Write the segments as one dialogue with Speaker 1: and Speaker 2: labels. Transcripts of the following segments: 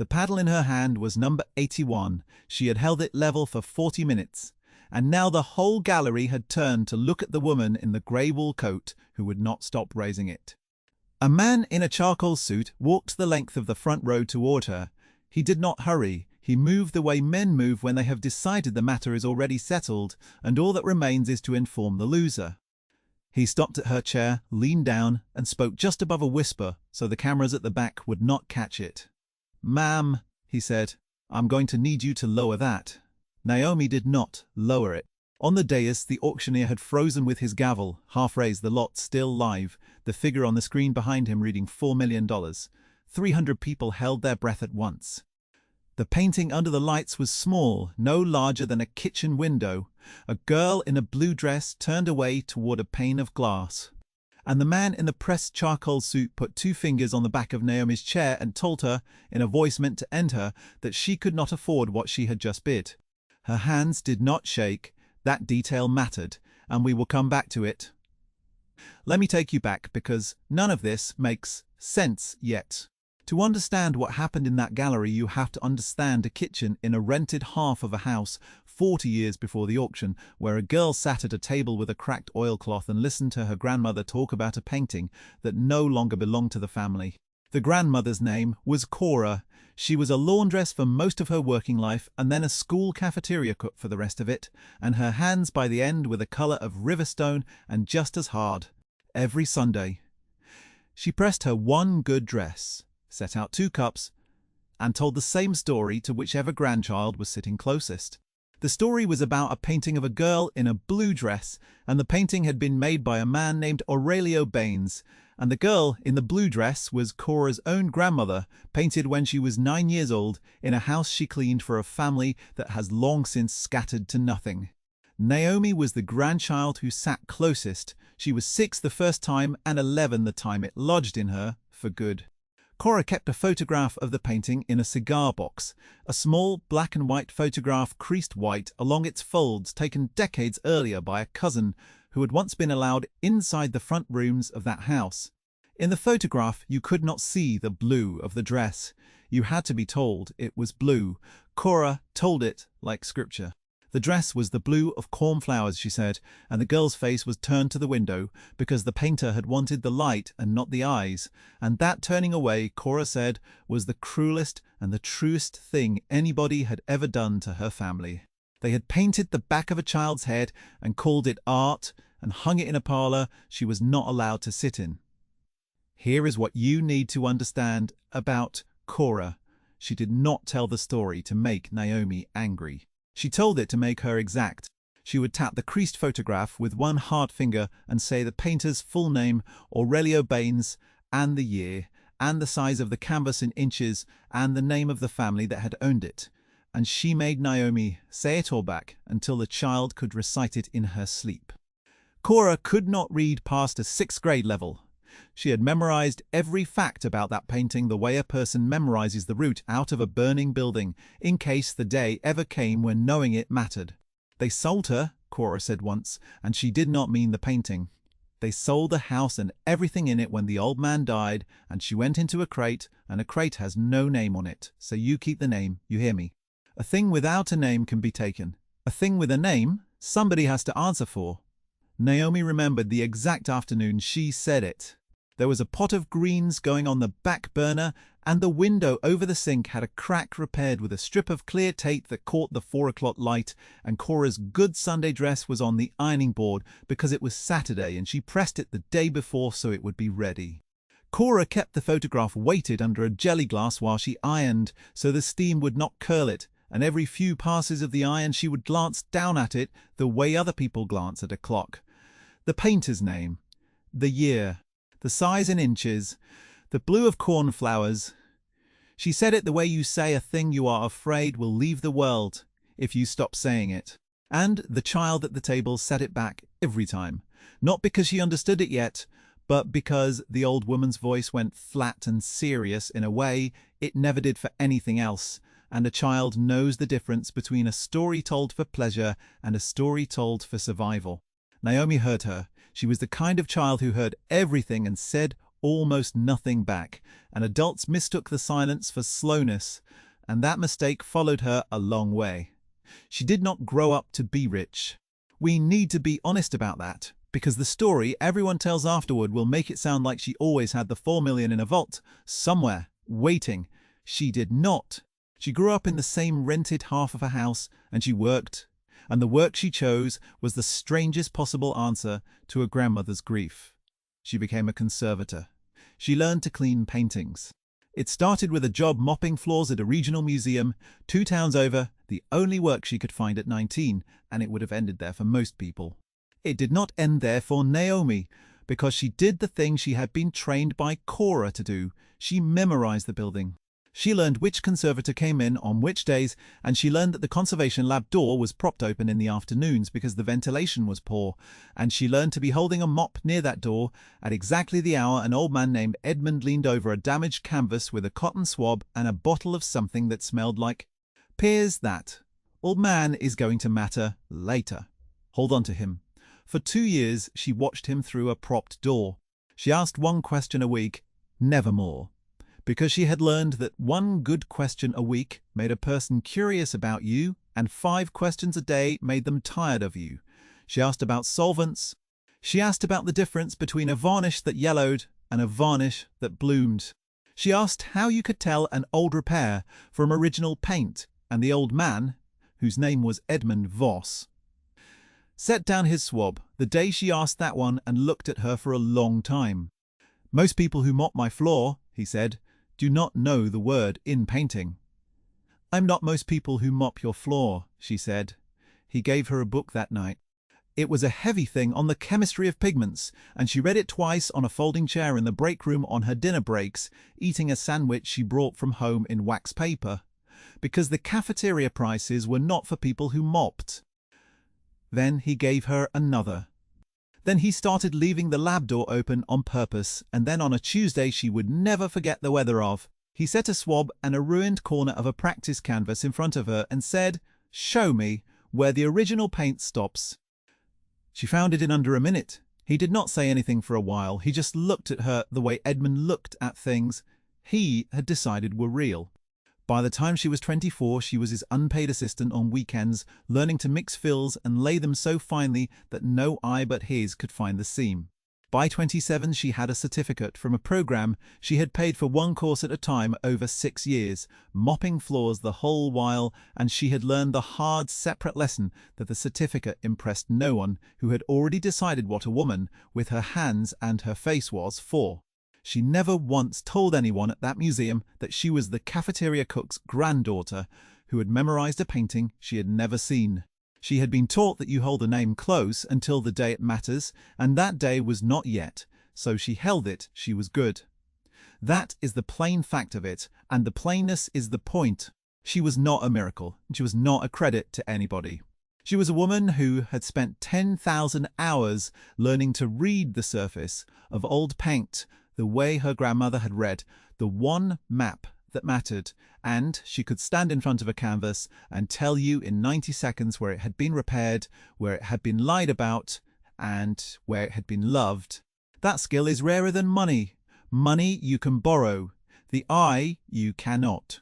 Speaker 1: The paddle in her hand was number 81. She had held it level for 40 minutes. And now the whole gallery had turned to look at the woman in the grey wool coat who would not stop raising it. A man in a charcoal suit walked the length of the front row toward her. He did not hurry. He moved the way men move when they have decided the matter is already settled, and all that remains is to inform the loser. He stopped at her chair, leaned down, and spoke just above a whisper so the cameras at the back would not catch it. "Ma'am," he said, "I'm going to need you to lower that." Naomi did not lower it. On the dais, the auctioneer had frozen with his gavel, half raised, the lot still live, the figure on the screen behind him reading $4 million. 300 people held their breath at once. The painting under the lights was small, no larger than a kitchen window. A girl in a blue dress turned away toward a pane of glass. And the man in the pressed charcoal suit put 2 fingers on the back of Naomi's chair and told her, in a voice meant to end her, that she could not afford what she had just bid. Her hands did not shake. That detail mattered, and we will come back to it. Let me take you back, because none of this makes sense yet. To understand what happened in that gallery, you have to understand a kitchen in a rented half of a house 40 years before the auction, where a girl sat at a table with a cracked oilcloth and listened to her grandmother talk about a painting that no longer belonged to the family. The grandmother's name was Cora. She was a laundress for most of her working life and then a school cafeteria cook for the rest of it, and her hands by the end were the colour of riverstone and just as hard. Every Sunday. She pressed her one good dress, set out 2 cups, and told the same story to whichever grandchild was sitting closest. The story was about a painting of a girl in a blue dress, and the painting had been made by a man named Aurelio Baines, and the girl in the blue dress was Cora's own grandmother, painted when she was 9 years old in a house she cleaned for a family that has long since scattered to nothing. Naomi was the grandchild who sat closest. She was 6 the first time and 11 the time it lodged in her for good. Cora kept a photograph of the painting in a cigar box, a small black and white photograph creased white along its folds, taken decades earlier by a cousin who had once been allowed inside the front rooms of that house. In the photograph, you could not see the blue of the dress. You had to be told it was blue. Cora told it like scripture. The dress was the blue of cornflowers, she said, and the girl's face was turned to the window because the painter had wanted the light and not the eyes, and that turning away, Cora said, was the cruelest and the truest thing anybody had ever done to her family. They had painted the back of a child's head and called it art and hung it in a parlour she was not allowed to sit in. Here is what you need to understand about Cora. She did not tell the story to make Naomi angry. She told it to make her exact. She would tap the creased photograph with one hard finger and say the painter's full name, Aurelio Baines, and the year, and the size of the canvas in inches, and the name of the family that had owned it. And she made Naomi say it all back until the child could recite it in her sleep. Cora could not read past a 6th grade level. She had memorized every fact about that painting the way a person memorizes the route out of a burning building, in case the day ever came when knowing it mattered. They sold her, Cora said once, and she did not mean the painting. They sold the house and everything in it when the old man died, and she went into a crate, and a crate has no name on it, so you keep the name, you hear me? A thing without a name can be taken. A thing with a name, somebody has to answer for. Naomi remembered the exact afternoon she said it. There was a pot of greens going on the back burner, and the window over the sink had a crack repaired with a strip of clear tape that caught the 4 o'clock light, and Cora's good Sunday dress was on the ironing board because it was Saturday and she pressed it the day before so it would be ready. Cora kept the photograph weighted under a jelly glass while she ironed so the steam would not curl it, and every few passes of the iron she would glance down at it the way other people glance at a clock. The painter's name, the year, the size in inches, the blue of cornflowers. She said it the way you say a thing you are afraid will leave the world if you stop saying it. And the child at the table said it back every time, not because she understood it yet, but because the old woman's voice went flat and serious in a way it never did for anything else, and a child knows the difference between a story told for pleasure and a story told for survival. Naomi heard her. She was the kind of child who heard everything and said almost nothing back, and adults mistook the silence for slowness, and that mistake followed her a long way. She did not grow up to be rich. We need to be honest about that, because the story everyone tells afterward will make it sound like she always had the 4 million in a vault, somewhere, waiting. She did not. She grew up in the same rented half of a house, and she worked. And the work she chose was the strangest possible answer to her grandmother's grief. She became a conservator. She learned to clean paintings. It started with a job mopping floors at a regional museum, 2 towns over, the only work she could find at 19, and it would have ended there for most people. It did not end there for Naomi, because she did the thing she had been trained by Cora to do. She memorized the building. She learned which conservator came in on which days, and she learned that the conservation lab door was propped open in the afternoons because the ventilation was poor, and she learned to be holding a mop near that door at exactly the hour an old man named Edmund leaned over a damaged canvas with a cotton swab and a bottle of something that smelled like. Pears that. Old man is going to matter later. Hold on to him. For 2 years she watched him through a propped door. She asked one question a week, never more. Because she had learned that 1 good question a week made a person curious about you, and 5 questions a day made them tired of you. She asked about solvents. She asked about the difference between a varnish that yellowed and a varnish that bloomed. She asked how you could tell an old repair from original paint, and the old man, whose name was Edmund Voss, set down his swab the day she asked that one and looked at her for a long time. Most people who mop my floor, he said, do not know the word in painting. I'm not most people who mop your floor, she said. He gave her a book that night. It was a heavy thing on the chemistry of pigments, and she read it twice on a folding chair in the break room on her dinner breaks, eating a sandwich she brought from home in wax paper, because the cafeteria prices were not for people who mopped. Then he gave her another. Then he started leaving the lab door open on purpose, and then on a Tuesday she would never forget the weather of. He set a swab and a ruined corner of a practice canvas in front of her and said, "Show me where the original paint stops." She found it in under a minute. He did not say anything for a while. He just looked at her the way Edmund looked at things he had decided were real. By the time she was 24, she was his unpaid assistant on weekends, learning to mix fills and lay them so finely that no eye but his could find the seam. By 27, she had a certificate from a program she had paid for 1 course at a time over 6 years, mopping floors the whole while, and she had learned the hard, separate lesson that the certificate impressed no one who had already decided what a woman, with her hands and her face was for. She never once told anyone at that museum that she was the cafeteria cook's granddaughter who had memorized a painting she had never seen. She had been taught that you hold a name close until the day it matters, and that day was not yet, so she held it. She was good. That is the plain fact of it, and the plainness is the point. She was not a miracle, and she was not a credit to anybody. She was a woman who had spent 10,000 hours learning to read the surface of old paint the way her grandmother had read, the one map that mattered, and she could stand in front of a canvas and tell you in 90 seconds where it had been repaired, where it had been lied about, and where it had been loved. That skill is rarer than money. Money you can borrow. The eye you cannot.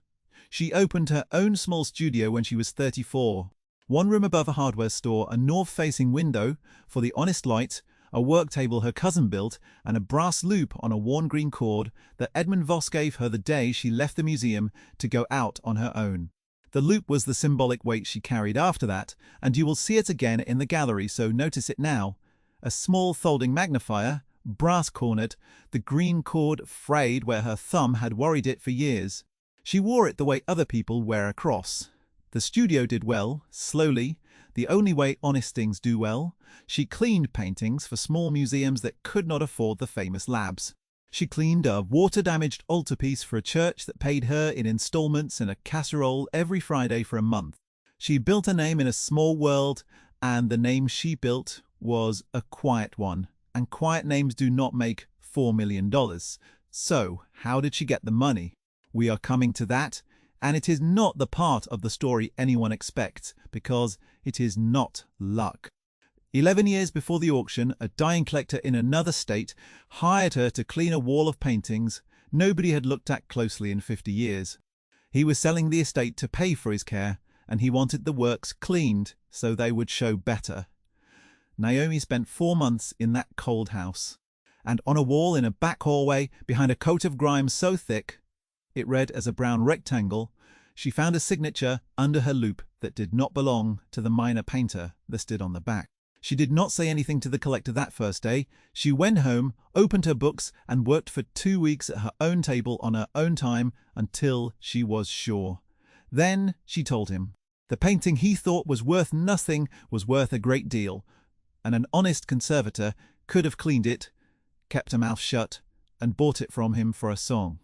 Speaker 1: She opened her own small studio when she was 34. 1 room above a hardware store, a north-facing window for the honest light, a work table her cousin built, and a brass loop on a worn green cord that Edmund Voss gave her the day she left the museum to go out on her own. The loop was the symbolic weight she carried after that, and you will see it again in the gallery, so notice it now. A small folding magnifier, brass-cornered, the green cord frayed where her thumb had worried it for years. She wore it the way other people wear a cross. The studio did well, slowly, the only way honest things do well. She cleaned paintings for small museums that could not afford the famous labs. She cleaned a water-damaged altarpiece for a church that paid her in installments in a casserole every Friday for a month. She built a name in a small world, and the name she built was a quiet one, and quiet names do not make $4 million. So, how did she get the money? We are coming to that. And it is not the part of the story anyone expects, because it is not luck. 11 years before the auction, a dying collector in another state hired her to clean a wall of paintings nobody had looked at closely in 50 years. He was selling the estate to pay for his care, and he wanted the works cleaned so they would show better. Naomi spent 4 months in that cold house, and on a wall in a back hallway behind a coat of grime so thick it read as a brown rectangle, she found a signature under her loupe that did not belong to the minor painter listed on the back. She did not say anything to the collector that first day. She went home, opened her books, and worked for 2 weeks at her own table on her own time until she was sure. Then she told him. The painting he thought was worth nothing was worth a great deal, and an honest conservator could have cleaned it, kept her mouth shut, and bought it from him for a song.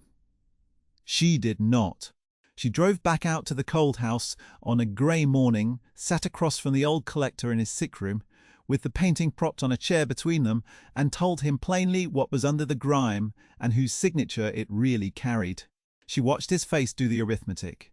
Speaker 1: She did not. She drove back out to the cold house on a grey morning, sat across from the old collector in his sick room, with the painting propped on a chair between them, and told him plainly what was under the grime and whose signature it really carried. She watched his face do the arithmetic.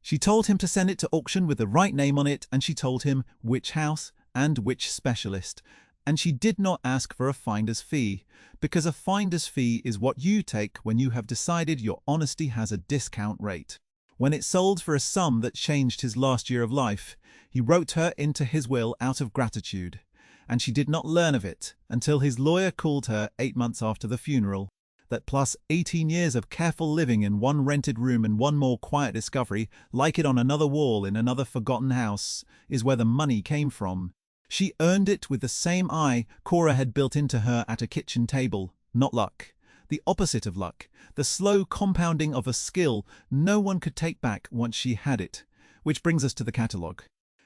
Speaker 1: She told him to send it to auction with the right name on it, and she told him which house and which specialist, and she did not ask for a finder's fee, because a finder's fee is what you take when you have decided your honesty has a discount rate. When it sold for a sum that changed his last year of life, he wrote her into his will out of gratitude, and she did not learn of it until his lawyer called her 8 months after the funeral. That plus 18 years of careful living in one rented room and one more quiet discovery, like it on another wall in another forgotten house, is where the money came from. She earned it with the same eye Cora had built into her at a kitchen table, not luck. The opposite of luck, the slow compounding of a skill no one could take back once she had it. Which brings us to the catalogue.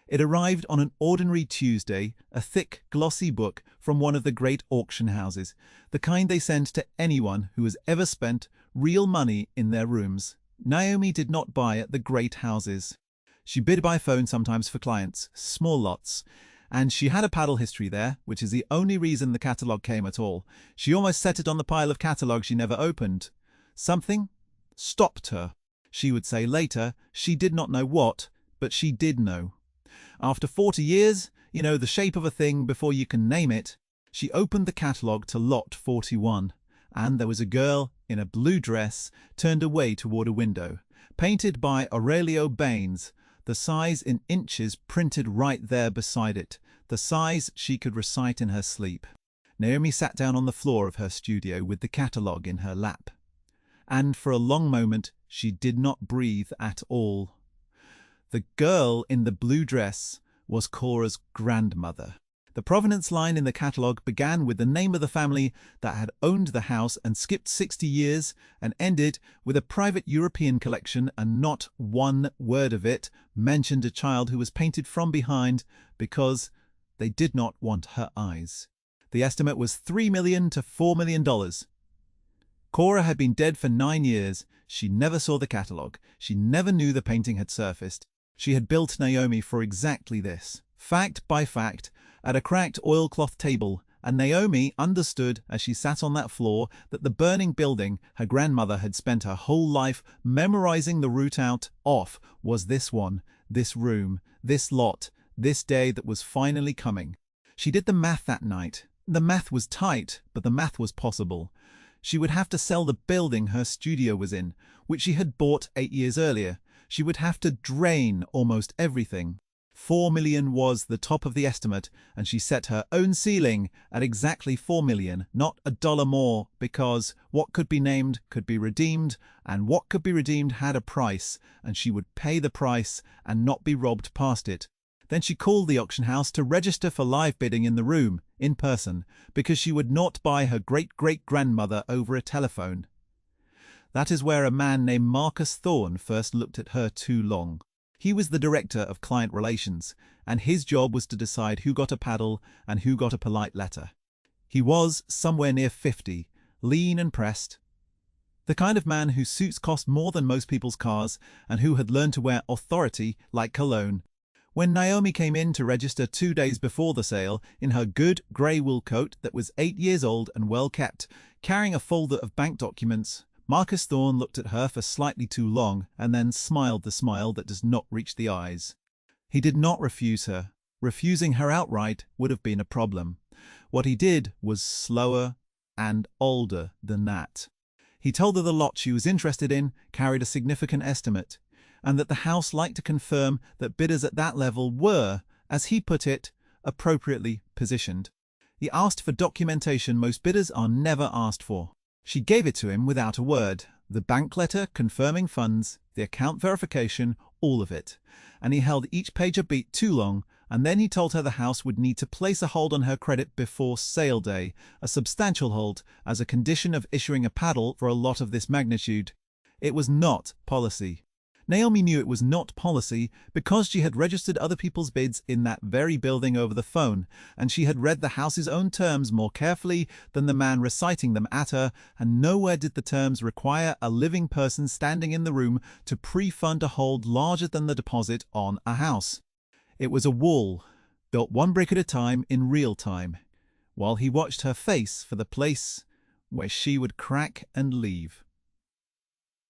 Speaker 1: It arrived on an ordinary Tuesday, a thick, glossy book from one of the great auction houses, the kind they send to anyone who has ever spent real money in their rooms. Naomi did not buy at the great houses. She bid by phone sometimes for clients, small lots, and she had a paddle history there, which is the only reason the catalogue came at all. She almost set it on the pile of catalogues she never opened. Something stopped her. She would say later she did not know what, but she did know. After 40 years, you know the shape of a thing before you can name it, she opened the catalogue to lot 41, and there was a girl in a blue dress turned away toward a window, painted by Aurelio Baines, the size in inches printed right there beside it, the size she could recite in her sleep. Naomi sat down on the floor of her studio with the catalogue in her lap, and for a long moment she did not breathe at all. The girl in the blue dress was Cora's grandmother. The provenance line in the catalogue began with the name of the family that had owned the house and skipped 60 years and ended with a private European collection, and not one word of it mentioned a child who was painted from behind because they did not want her eyes. The estimate was $3 million to $4 million. Cora had been dead for 9 years. She never saw the catalogue. She never knew the painting had surfaced. She had built Naomi for exactly this, fact by fact, at a cracked oilcloth table, and Naomi understood as she sat on that floor that the burning building her grandmother had spent her whole life memorizing the route out of was this one, this room, this lot, this day that was finally coming. She did the math that night. The math was tight, but the math was possible. She would have to sell the building her studio was in, which she had bought 8 years earlier. She would have to drain almost everything. $4 million was the top of the estimate, and she set her own ceiling at exactly $4 million, not a dollar more, because what could be named could be redeemed, and what could be redeemed had a price, and she would pay the price and not be robbed past it. Then she called the auction house to register for live bidding in the room, in person, because she would not buy her great-great-grandmother over a telephone. That is where a man named Marcus Thorne first looked at her too long. He was the director of client relations, and his job was to decide who got a paddle and who got a polite letter. He was somewhere near 50, lean and pressed, the kind of man whose suits cost more than most people's cars and who had learned to wear authority like cologne. When Naomi came in to register 2 days before the sale, in her good grey wool coat that was 8 years old and well kept, carrying a folder of bank documents, Marcus Thorne looked at her for slightly too long and then smiled the smile that does not reach the eyes. He did not refuse her. Refusing her outright would have been a problem. What he did was slower and older than that. He told her the lot she was interested in carried a significant estimate, and that the house liked to confirm that bidders at that level were, as he put it, appropriately positioned. He asked for documentation most bidders are never asked for. She gave it to him without a word, the bank letter confirming funds, the account verification, all of it. And he held each page a beat too long, and then he told her the house would need to place a hold on her credit before sale day, a substantial hold, as a condition of issuing a paddle for a lot of this magnitude. It was not policy. Naomi knew it was not policy because she had registered other people's bids in that very building over the phone, and she had read the house's own terms more carefully than the man reciting them at her, and nowhere did the terms require a living person standing in the room to pre-fund a hold larger than the deposit on a house. It was a wall, built one brick at a time in real time, while he watched her face for the place where she would crack and leave.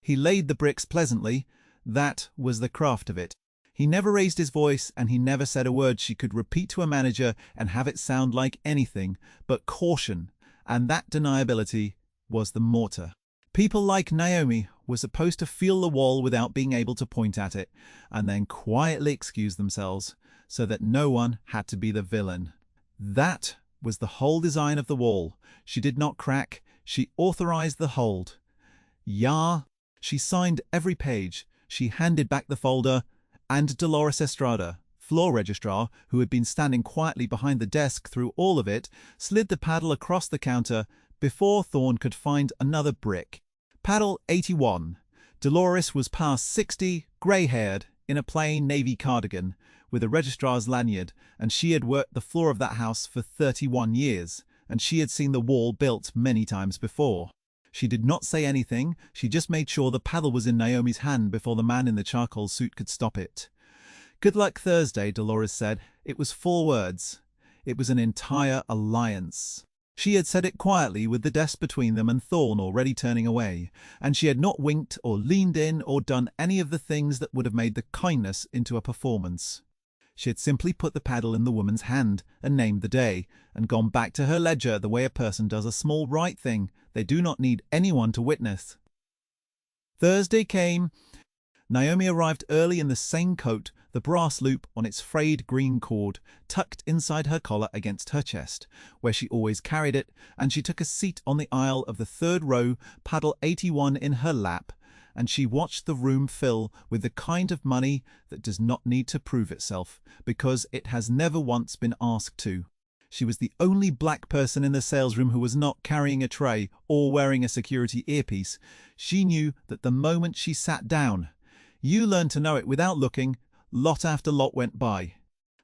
Speaker 1: He laid the bricks pleasantly. That was the craft of it. He never raised his voice, and he never said a word she could repeat to a manager and have it sound like anything but caution, and that deniability was the mortar. People like Naomi were supposed to feel the wall without being able to point at it, and then quietly excuse themselves, so that no one had to be the villain. That was the whole design of the wall. She did not crack, she authorized the hold. She signed every page. She handed back the folder, and Dolores Estrada, floor registrar, who had been standing quietly behind the desk through all of it, slid the paddle across the counter before Thorne could find another brick. Paddle 81. Dolores was past 60, grey-haired, in a plain navy cardigan, with a registrar's lanyard, and she had worked the floor of that house for 31 years, and she had seen the wall built many times before. She did not say anything, she just made sure the paddle was in Naomi's hand before the man in the charcoal suit could stop it. "Good luck Thursday," Dolores said. It was 4 words. It was an entire alliance. She had said it quietly with the desk between them and Thorne already turning away, and she had not winked or leaned in or done any of the things that would have made the kindness into a performance. She had simply put the paddle in the woman's hand and named the day, and gone back to her ledger the way a person does a small right thing they do not need anyone to witness. Thursday came. Naomi arrived early in the same coat, the brass loop on its frayed green cord tucked inside her collar against her chest, where she always carried it, and she took a seat on the aisle of the 3rd row, paddle 81 in her lap, and she watched the room fill with the kind of money that does not need to prove itself, because it has never once been asked to. She was the only black person in the salesroom who was not carrying a tray or wearing a security earpiece. She knew that the moment she sat down, you learned to know it without looking, lot after lot went by.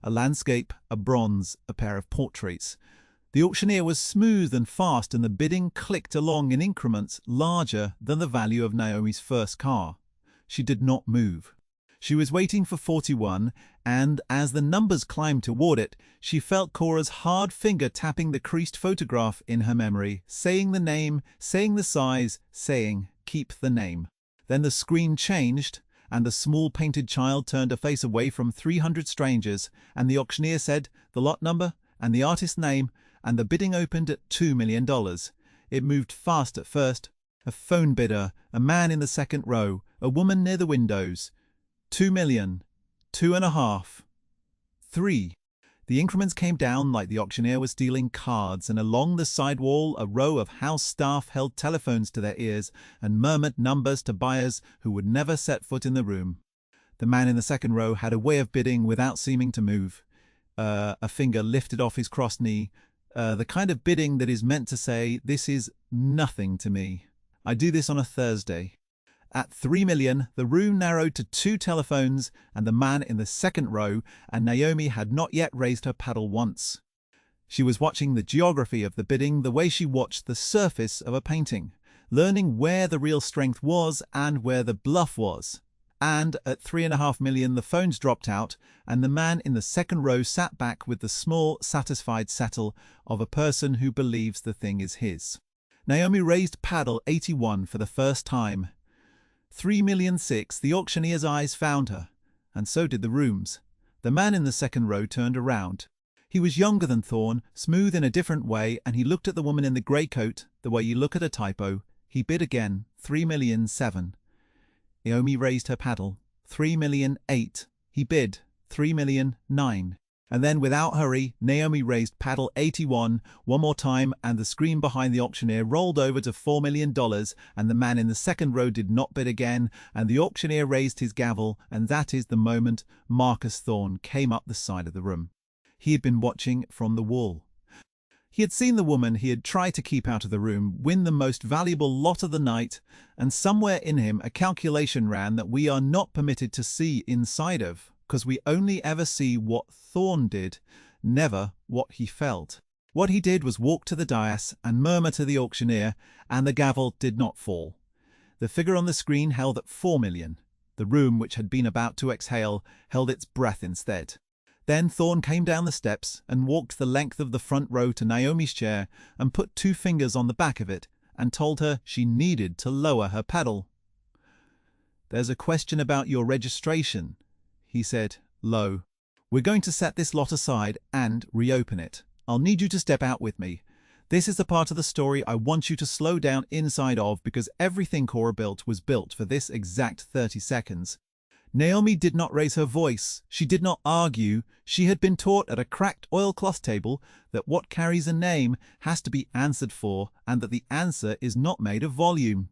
Speaker 1: A landscape, a bronze, a pair of portraits. The auctioneer was smooth and fast, and the bidding clicked along in increments larger than the value of Naomi's first car. She did not move. She was waiting for 41, and as the numbers climbed toward it, she felt Cora's hard finger tapping the creased photograph in her memory, saying the name, saying the size, saying, "Keep the name." Then the screen changed, and the small painted child turned a face away from 300 strangers, and the auctioneer said the lot number and the artist's name, and the bidding opened at $2 million. It moved fast at first. A phone bidder, a man in the 2nd row, a woman near the windows. 2 million, 2.5, 3. The increments came down like the auctioneer was dealing cards, and along the side wall a row of house staff held telephones to their ears and murmured numbers to buyers who would never set foot in the room. The man in the 2nd row had a way of bidding without seeming to move. A finger lifted off his crossed knee, the kind of bidding that is meant to say, "This is nothing to me. I do this on a Thursday." At 3 million, the room narrowed to 2 telephones and the man in the 2nd row, and Naomi had not yet raised her paddle once. She was watching the geography of the bidding the way she watched the surface of a painting, learning where the real strength was and where the bluff was. And at 3.5 million, the phones dropped out, and the man in the 2nd row sat back with the small, satisfied settle of a person who believes the thing is his. Naomi raised paddle 81 for the first time. 3,600,000, the auctioneer's eyes found her, and so did the room's. The man in the second row turned around. He was younger than Thorn, smooth in a different way, and he looked at the woman in the grey coat, the way you look at a typo. He bid again, 3,000,007. Naomi raised her paddle. 3,000,008. He bid, 3,000,009. And then, without hurry, Naomi raised paddle 81 one more time, and the screen behind the auctioneer rolled over to $4 million, and the man in the second row did not bid again, and the auctioneer raised his gavel, and that is the moment Marcus Thorn came up the side of the room. He had been watching from the wall. He had seen the woman he had tried to keep out of the room win the most valuable lot of the night, and somewhere in him a calculation ran that we are not permitted to see inside of, because we only ever see what Thorn did, never what he felt. What he did was walk to the dais and murmur to the auctioneer, and the gavel did not fall. The figure on the screen held at 4 million. The room, which had been about to exhale, held its breath instead. Then Thorn came down the steps and walked the length of the front row to Naomi's chair and put 2 fingers on the back of it and told her she needed to lower her paddle. "There's a question about your registration," he said, low. "We're going to set this lot aside and reopen it. I'll need you to step out with me. This is the part of the story I want you to slow down inside of, because everything Cora built was built for this exact 30 seconds. Naomi did not raise her voice. She did not argue. She had been taught at a cracked oilcloth table that what carries a name has to be answered for, and that the answer is not made of volume.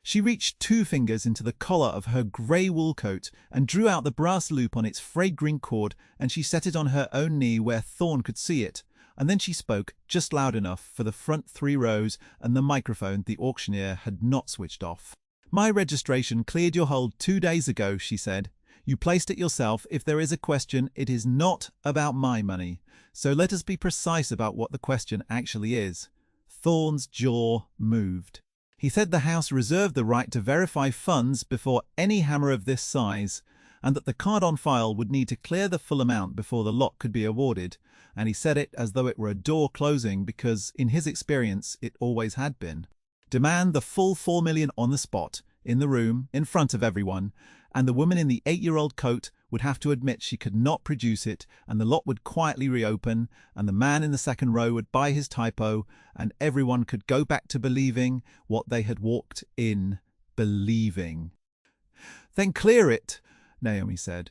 Speaker 1: She reached 2 fingers into the collar of her grey wool coat and drew out the brass loop on its frayed green cord, and she set it on her own knee where Thorn could see it. And then she spoke, just loud enough for the front 3 rows and the microphone the auctioneer had not switched off. "My registration cleared your hold 2 days ago," she said. "You placed it yourself. If there is a question, it is not about my money. So let us be precise about what the question actually is." Thorn's jaw moved. He said the House reserved the right to verify funds before any hammer of this size, and that the card on file would need to clear the full amount before the lot could be awarded, and he said it as though it were a door closing because, in his experience, it always had been. Demand the full 4 million on the spot, in the room, in front of everyone, and the woman in the 8-year-old coat would have to admit she could not produce it, and the lot would quietly reopen, and the man in the second row would buy his typo, and everyone could go back to believing what they had walked in believing. "Then clear it," Naomi said.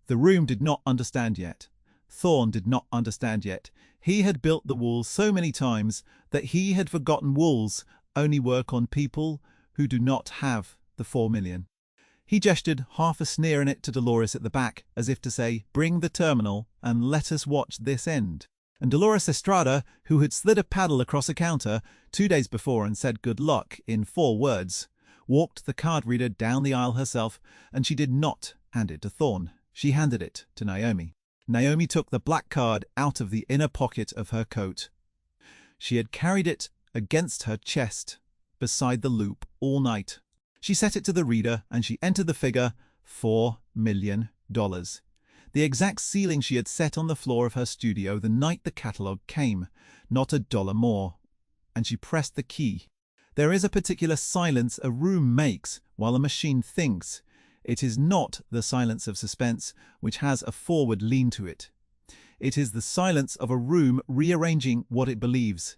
Speaker 1: The room did not understand yet. Thorn did not understand yet. He had built the wall so many times that he had forgotten walls only work on people who do not have the 4 million. He gestured half a sneer in it to Dolores at the back, as if to say, "Bring the terminal and let us watch this end." And Dolores Estrada, who had slid a paddle across a counter 2 days before and said good luck in 4 words, walked the card reader down the aisle herself, and she did not hand it to Thorn. She handed it to Naomi. Naomi took the black card out of the inner pocket of her coat. She had carried it against her chest, beside the loop, all night. She set it to the reader, and she entered the figure $4 million. The exact ceiling she had set on the floor of her studio the night the catalogue came, not $1 more. And she pressed the key. There is a particular silence a room makes while a machine thinks. It is not the silence of suspense, which has a forward lean to it. It is the silence of a room rearranging what it believes.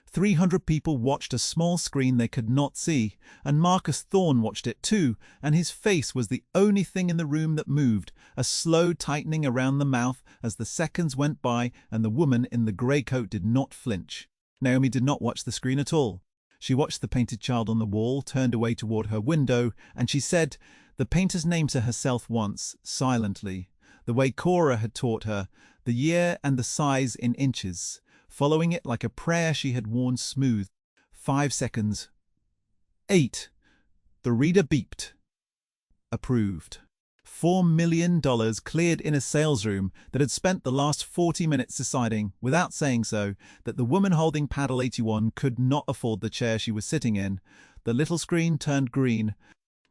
Speaker 1: 300 people watched a small screen they could not see, and Marcus Thorn watched it too, and his face was the only thing in the room that moved, a slow tightening around the mouth as the seconds went by, and the woman in the grey coat did not flinch. Naomi did not watch the screen at all. She watched the painted child on the wall, turned away toward her window, and she said the painter's name to herself once, silently, the way Cora had taught her, the year and the size in inches, following it like a prayer she had worn smooth. 5 seconds. 8. The reader beeped. Approved. $4 million cleared in a sales room that had spent the last 40 minutes deciding, without saying so, that the woman holding paddle 81 could not afford the chair she was sitting in. The little screen turned green.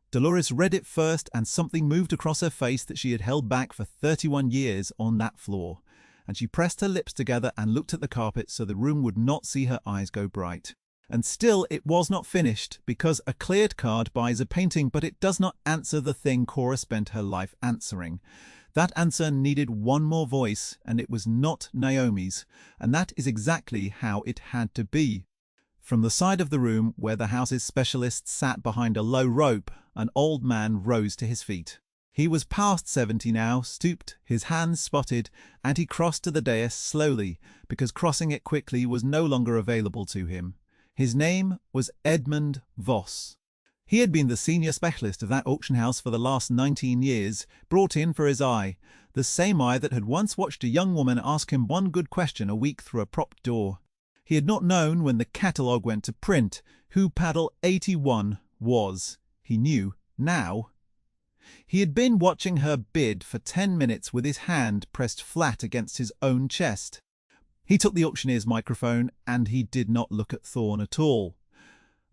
Speaker 1: Dolores read it first, and something moved across her face that she had held back for 31 years on that floor. And she pressed her lips together and looked at the carpet so the room would not see her eyes go bright. And still it was not finished, because a cleared card buys a painting, but it does not answer the thing Cora spent her life answering. That answer needed one more voice, and it was not Naomi's, and that is exactly how it had to be. From the side of the room where the house's specialist sat behind a low rope, an old man rose to his feet. He was past 70 now, stooped, his hands spotted, and he crossed to the dais slowly, because crossing it quickly was no longer available to him. His name was Edmund Voss. He had been the senior specialist of that auction house for the last 19 years, brought in for his eye, the same eye that had once watched a young woman ask him one good question a week through a propped door. He had not known when the catalogue went to print who Paddle 81 was. He knew now. He had been watching her bid for 10 minutes with his hand pressed flat against his own chest. He took the auctioneer's microphone and he did not look at Thorne at all.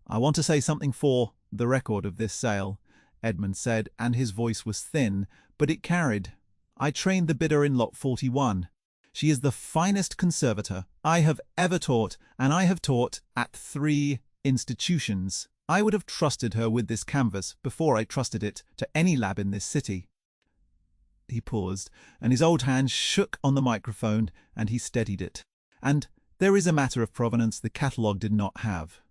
Speaker 1: "I want to say something for the record of this sale," Edmund said, and his voice was thin, but it carried. "I trained the bidder in lot 41. She is the finest conservator I have ever taught, and I have taught at 3 institutions. I would have trusted her with this canvas before I trusted it to any lab in this city." He paused, and his old hand shook on the microphone, and he steadied it. "And there is a matter of provenance the catalogue did not have,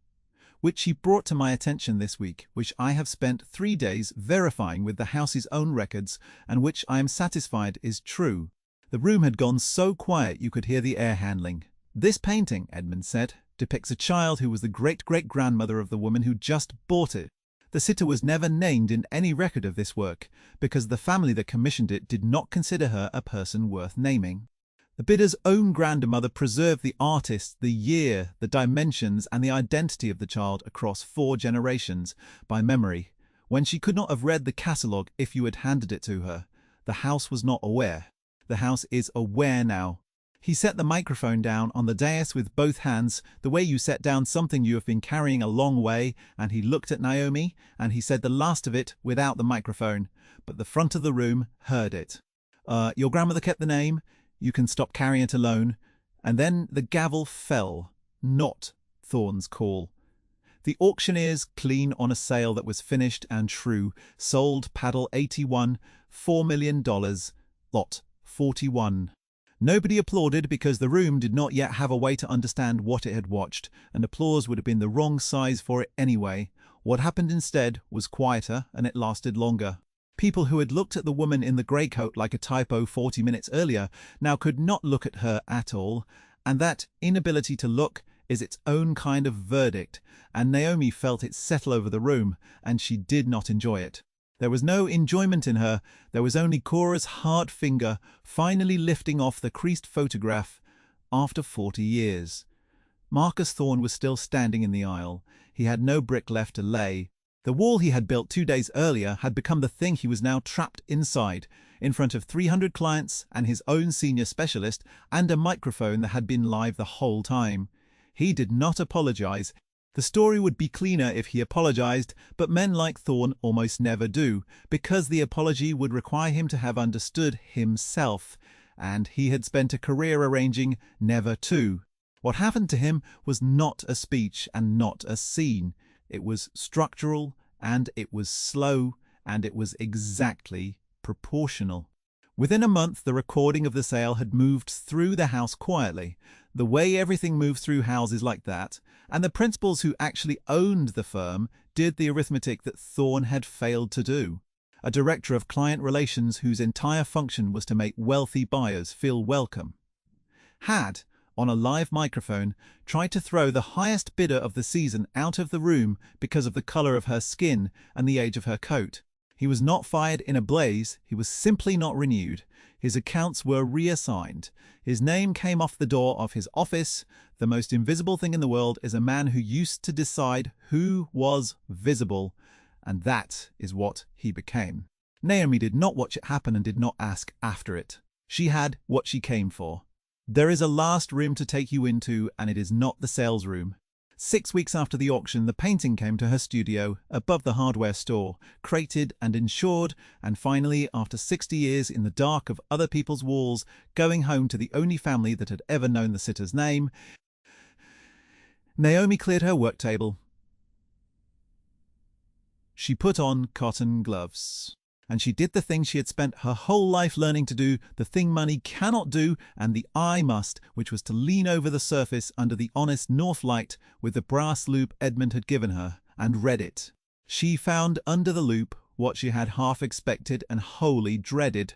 Speaker 1: which he brought to my attention this week, which I have spent 3 days verifying with the house's own records, and which I am satisfied is true." The room had gone so quiet you could hear the air handling. "This painting," Edmund said, "depicts a child who was the great-great-grandmother of the woman who just bought it. The sitter was never named in any record of this work, because the family that commissioned it did not consider her a person worth naming. The bidder's own grandmother preserved the artist, the year, the dimensions, and the identity of the child across 4 generations, by memory, when she could not have read the catalogue if you had handed it to her. The house was not aware. The house is aware now." He set the microphone down on the dais with both hands, the way you set down something you have been carrying a long way, and he looked at Naomi, and he said the last of it without the microphone, but the front of the room heard it. Your grandmother kept the name. You can stop carrying it alone." And then the gavel fell, not Thorne's call. The auctioneers, clean on a sale that was finished and true, sold Paddle 81, $4 million, lot 41. Nobody applauded because the room did not yet have a way to understand what it had watched, and applause would have been the wrong size for it anyway. What happened instead was quieter, and it lasted longer. People who had looked at the woman in the grey coat like a typo 40 minutes earlier now could not look at her at all, and that inability to look is its own kind of verdict, and Naomi felt it settle over the room, and she did not enjoy it. There was no enjoyment in her, there was only Cora's hard finger finally lifting off the creased photograph after 40 years. Marcus Thorne was still standing in the aisle. He had no brick left to lay. The wall he had built 2 days earlier had become the thing he was now trapped inside, in front of 300 clients and his own senior specialist and a microphone that had been live the whole time. He did not apologize. The story would be cleaner if he apologized, but men like Thorne almost never do, because the apology would require him to have understood himself, and he had spent a career arranging never to. What happened to him was not a speech and not a scene. It was structural, and it was slow, and it was exactly proportional. Within a month, the recording of the sale had moved through the house quietly, the way everything moves through houses like that, and the principals who actually owned the firm did the arithmetic that Thorne had failed to do. A director of client relations whose entire function was to make wealthy buyers feel welcome had, on a live microphone, tried to throw the highest bidder of the season out of the room because of the colour of her skin and the age of her coat. He was not fired in a blaze, he was simply not renewed. His accounts were reassigned. His name came off the door of his office. The most invisible thing in the world is a man who used to decide who was visible, and that is what he became. Naomi did not watch it happen and did not ask after it. She had what she came for. There is a last room to take you into, and it is not the sales room. 6 weeks after the auction, the painting came to her studio, above the hardware store, crated and insured, and finally, after 60 years in the dark of other people's walls, going home to the only family that had ever known the sitter's name, Naomi cleared her work table. She put on cotton gloves. And she did the thing she had spent her whole life learning to do, the thing money cannot do and the eye must, which was to lean over the surface under the honest north light with the brass loop Edmund had given her, and read it. She found under the loop what she had half expected and wholly dreaded.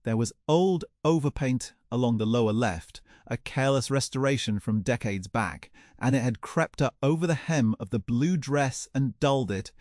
Speaker 1: There was old overpaint along the lower left, a careless restoration from decades back, and it had crept up over the hem of the blue dress and dulled it.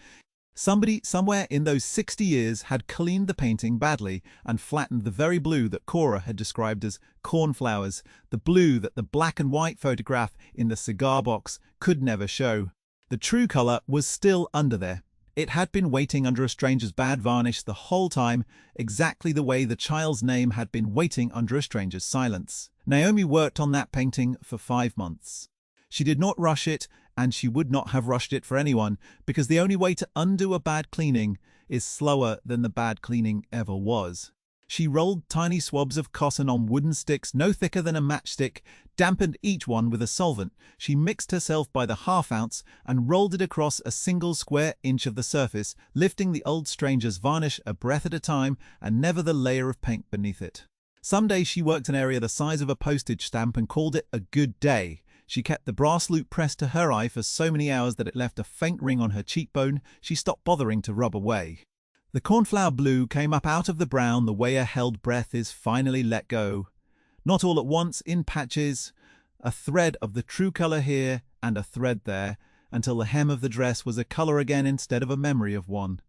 Speaker 1: Somebody somewhere in those 60 years had cleaned the painting badly and flattened the very blue that Cora had described as cornflowers, the blue that the black and white photograph in the cigar box could never show. The true colour was still under there. It had been waiting under a stranger's bad varnish the whole time, exactly the way the child's name had been waiting under a stranger's silence. Naomi worked on that painting for 5 months. She did not rush it, and she would not have rushed it for anyone, because the only way to undo a bad cleaning is slower than the bad cleaning ever was. She rolled tiny swabs of cotton on wooden sticks no thicker than a matchstick, dampened each one with a solvent. She mixed herself by the half-ounce and rolled it across a single square inch of the surface, lifting the old stranger's varnish a breath at a time and never the layer of paint beneath it. Some days she worked an area the size of a postage stamp and called it a good day. She kept the brass loop pressed to her eye for so many hours that it left a faint ring on her cheekbone. She stopped bothering to rub away. The cornflower blue came up out of the brown the way a held breath is finally let go. Not all at once, in patches, a thread of the true colour here and a thread there, until the hem of the dress was a colour again instead of a memory of one.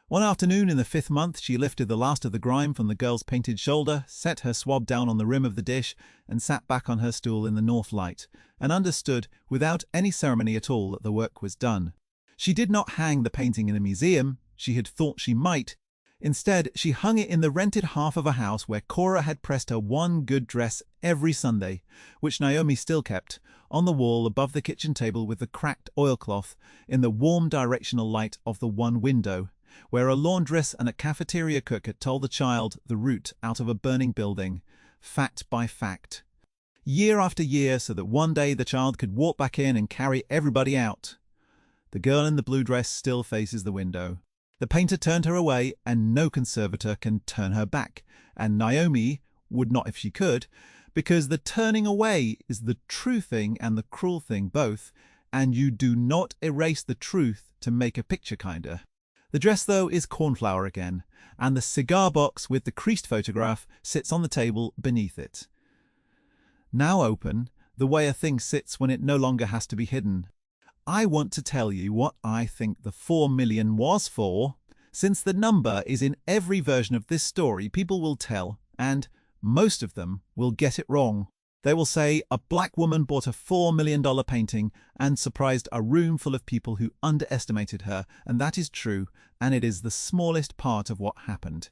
Speaker 1: One afternoon in the 5th month, she lifted the last of the grime from the girl's painted shoulder, set her swab down on the rim of the dish, and sat back on her stool in the north light, and understood, without any ceremony at all, that the work was done. She did not hang the painting in a museum. She had thought she might. Instead, she hung it in the rented half of a house where Cora had pressed her one good dress every Sunday, which Naomi still kept, on the wall above the kitchen table with the cracked oilcloth, in the warm directional light of the one window, where a laundress and a cafeteria cook had told the child the route out of a burning building, fact by fact, year after year, so that one day the child could walk back in and carry everybody out. The girl in the blue dress still faces the window. The painter turned her away, and no conservator can turn her back, and Naomi would not if she could, because the turning away is the true thing and the cruel thing both, and you do not erase the truth to make a picture kinder. The dress, though, is cornflower again, and the cigar box with the creased photograph sits on the table beneath it. Now open, the way a thing sits when it no longer has to be hidden. I want to tell you what I think the 4 million was for. Since the number is in every version of this story, people will tell, and most of them will get it wrong. They will say a black woman bought a $4 million painting and surprised a room full of people who underestimated her, and that is true, and it is the smallest part of what happened.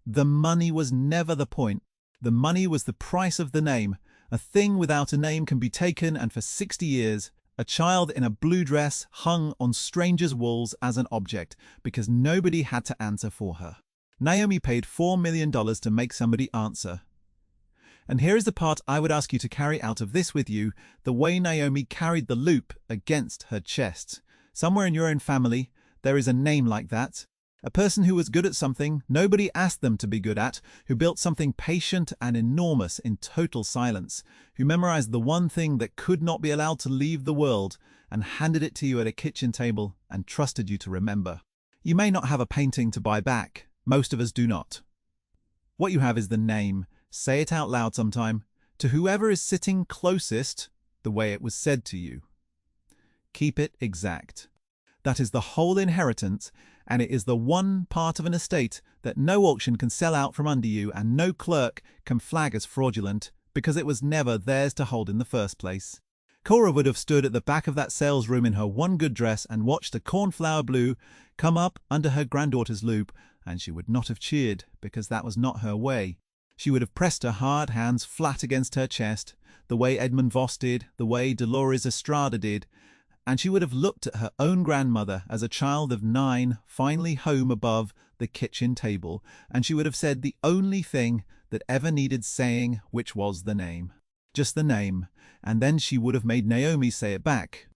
Speaker 1: The money was never the point. The money was the price of the name. A thing without a name can be taken, and for 60 years, a child in a blue dress hung on strangers' walls as an object, because nobody had to answer for her. Naomi paid $4 million to make somebody answer. And here is the part I would ask you to carry out of this with you, the way Naomi carried the loop against her chest. Somewhere in your own family, there is a name like that. A person who was good at something nobody asked them to be good at, who built something patient and enormous in total silence, who memorized the one thing that could not be allowed to leave the world and handed it to you at a kitchen table and trusted you to remember. You may not have a painting to buy back. Most of us do not. What you have is the name. Say it out loud sometime, to whoever is sitting closest, the way it was said to you. Keep it exact. That is the whole inheritance, and it is the one part of an estate that no auction can sell out from under you, and no clerk can flag as fraudulent, because it was never theirs to hold in the first place. Cora would have stood at the back of that sales room in her one good dress and watched a cornflower blue come up under her granddaughter's loop, and she would not have cheered, because that was not her way. She would have pressed her hard hands flat against her chest, the way Edmund Voss did, the way Dolores Estrada did, and she would have looked at her own grandmother as a child of 9, finally home above the kitchen table, and she would have said the only thing that ever needed saying, which was the name. Just the name, and then she would have made Naomi say it back.